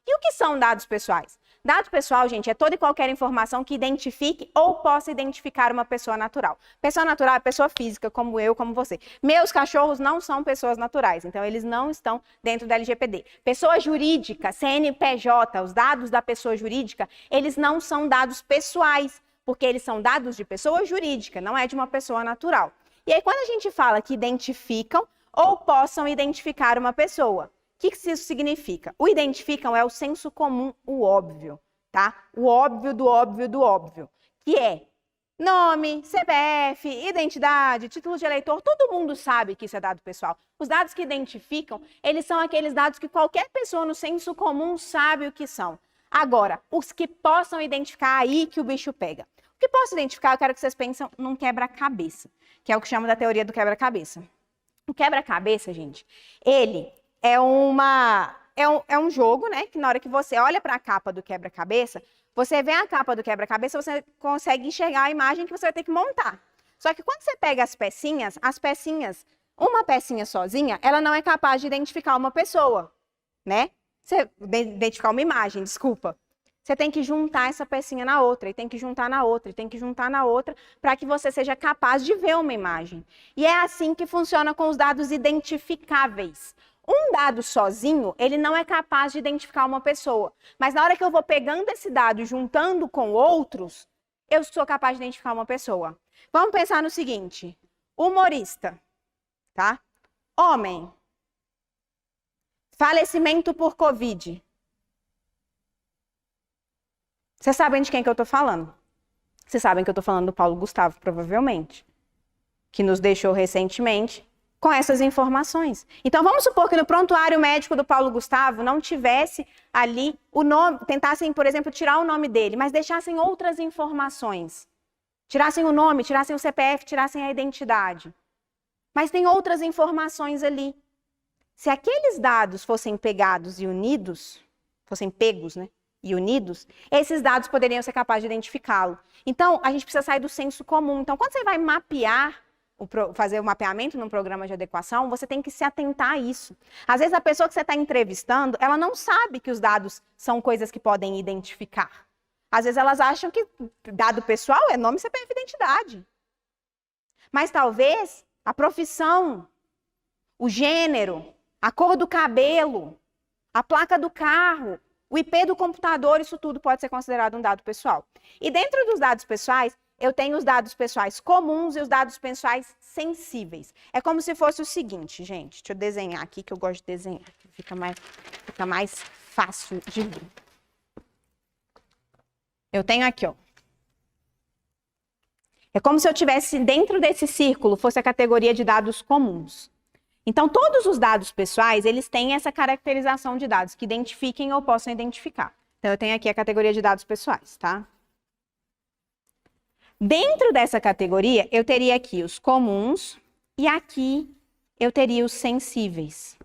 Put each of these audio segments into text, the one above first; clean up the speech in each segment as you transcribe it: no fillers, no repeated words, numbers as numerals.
E o que são dados pessoais? Dado pessoal, gente, é toda e qualquer informação que identifique ou possa identificar uma pessoa natural. Pessoa natural é pessoa física, como eu, como você. Meus cachorros não são pessoas naturais, então eles não estão dentro da LGPD. Pessoa jurídica, CNPJ, os dados da pessoa jurídica, eles não são dados pessoais, porque eles são dados de pessoa jurídica, não é de uma pessoa natural. E aí, quando a gente fala que identificam ou possam identificar uma pessoa, o que isso significa? O identificam é o senso comum, o óbvio, tá? O óbvio do óbvio do óbvio, que é nome, CPF, identidade, título de eleitor, todo mundo sabe que isso é dado pessoal. Os dados que identificam, eles são aqueles dados que qualquer pessoa no senso comum sabe o que são. Agora, os que possam identificar, aí que o bicho pega. O que posso identificar, eu quero que vocês pensem num quebra-cabeça, que é o que chama da teoria do quebra-cabeça. O quebra-cabeça, gente, ele é um jogo, né? Que na hora que você olha para a capa do quebra-cabeça, você vê a capa do quebra-cabeça, você consegue enxergar a imagem que você vai ter que montar. Só que quando você pega as pecinhas, uma pecinha sozinha, ela não é capaz de identificar uma pessoa, né? Identificar uma imagem, desculpa. Você tem que juntar essa pecinha na outra, e tem que juntar na outra, e tem que juntar na outra, para que você seja capaz de ver uma imagem. E é assim que funciona com os dados identificáveis. Um dado sozinho, ele não é capaz de identificar uma pessoa. Mas na hora que eu vou pegando esse dado e juntando com outros, eu sou capaz de identificar uma pessoa. Vamos pensar no seguinte: humorista, tá? Homem. Falecimento por Covid. Vocês sabem de quem que eu estou falando? Vocês sabem que eu estou falando do Paulo Gustavo, provavelmente, que nos deixou recentemente com essas informações. Então, vamos supor que no prontuário médico do Paulo Gustavo não tivesse ali o nome, tentassem, por exemplo, tirar o nome dele, mas deixassem outras informações. Tirassem o nome, tirassem o CPF, tirassem a identidade. Mas tem outras informações ali. Se aqueles dados fossem pegados e unidos, fossem pegos, né? E unidos, esses dados poderiam ser capazes de identificá-lo. Então, a gente precisa sair do senso comum. Então, quando você vai fazer o mapeamento num programa de adequação, você tem que se atentar a isso. Às vezes, a pessoa que você está entrevistando, ela não sabe que os dados são coisas que podem identificar. Às vezes, elas acham que dado pessoal é nome, CPF e identidade. Mas, talvez, a profissão, o gênero, a cor do cabelo, a placa do carro, o IP do computador, isso tudo pode ser considerado um dado pessoal. E dentro dos dados pessoais, eu tenho os dados pessoais comuns e os dados pessoais sensíveis. É como se fosse o seguinte, gente. Deixa eu desenhar aqui, que eu gosto de desenhar. Fica mais fácil de ver. Eu tenho aqui, ó. É como se eu tivesse dentro desse círculo, fosse a categoria de dados comuns. Então, todos os dados pessoais, eles têm essa caracterização de dados que identifiquem ou possam identificar. Então, eu tenho aqui a categoria de dados pessoais, tá? Dentro dessa categoria, eu teria aqui os comuns e aqui eu teria os sensíveis.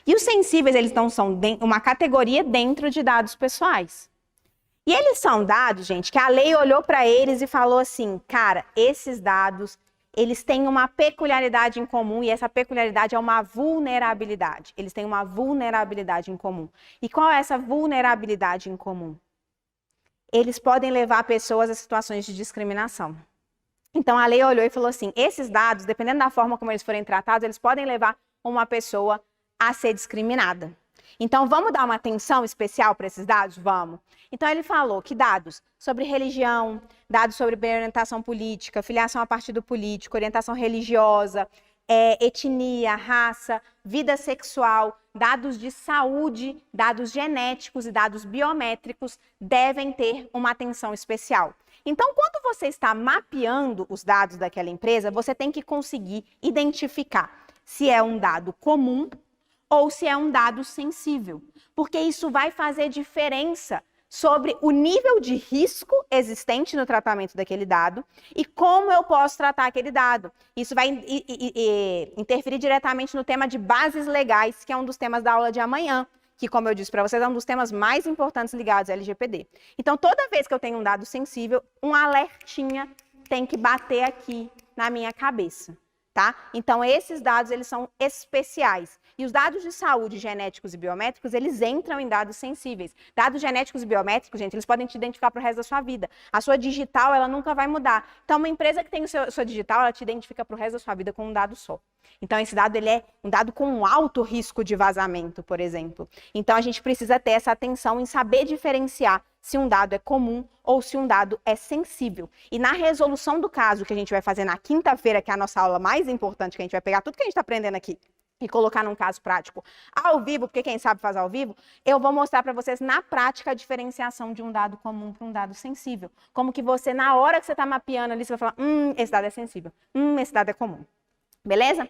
E os sensíveis, eles não são uma categoria dentro de dados pessoais. E eles são dados, gente, que a lei olhou para eles e falou assim, cara, esses dados, eles têm uma peculiaridade em comum e essa peculiaridade é uma vulnerabilidade. Eles têm uma vulnerabilidade em comum. E qual é essa vulnerabilidade em comum? Eles podem levar pessoas a situações de discriminação. Então, a lei olhou e falou assim, esses dados, dependendo da forma como eles forem tratados, eles podem levar uma pessoa a ser discriminada. Então, vamos dar uma atenção especial para esses dados? Vamos. Então, ele falou que dados sobre religião, dados sobre orientação política, filiação a partido político, orientação religiosa, etnia, raça, vida sexual, dados de saúde, dados genéticos e dados biométricos devem ter uma atenção especial. Então, quando você está mapeando os dados daquela empresa, você tem que conseguir identificar se é um dado comum ou se é um dado sensível, porque isso vai fazer diferença sobre o nível de risco existente no tratamento daquele dado e como eu posso tratar aquele dado. Isso vai interferir diretamente no tema de bases legais, que é um dos temas da aula de amanhã, que, como eu disse para vocês, é um dos temas mais importantes ligados ao LGPD. Então, toda vez que eu tenho um dado sensível, um alertinha tem que bater aqui na minha cabeça. tá? Então, esses dados, eles são especiais. E os dados de saúde, genéticos e biométricos, eles entram em dados sensíveis. Dados genéticos e biométricos, gente, eles podem te identificar para o resto da sua vida. A sua digital, ela nunca vai mudar. Então, uma empresa que tem sua digital, ela te identifica para o resto da sua vida com um dado só. Então, esse dado, ele é um dado com um alto risco de vazamento, por exemplo. Então, a gente precisa ter essa atenção em saber diferenciar se um dado é comum ou se um dado é sensível. E na resolução do caso que a gente vai fazer na quinta-feira, que é a nossa aula mais importante, que a gente vai pegar tudo que a gente está aprendendo aqui e colocar num caso prático ao vivo, porque quem sabe faz ao vivo, eu vou mostrar para vocês na prática a diferenciação de um dado comum para um dado sensível. Como que você, na hora que você está mapeando ali, você vai falar, esse dado é sensível, esse dado é comum. Beleza?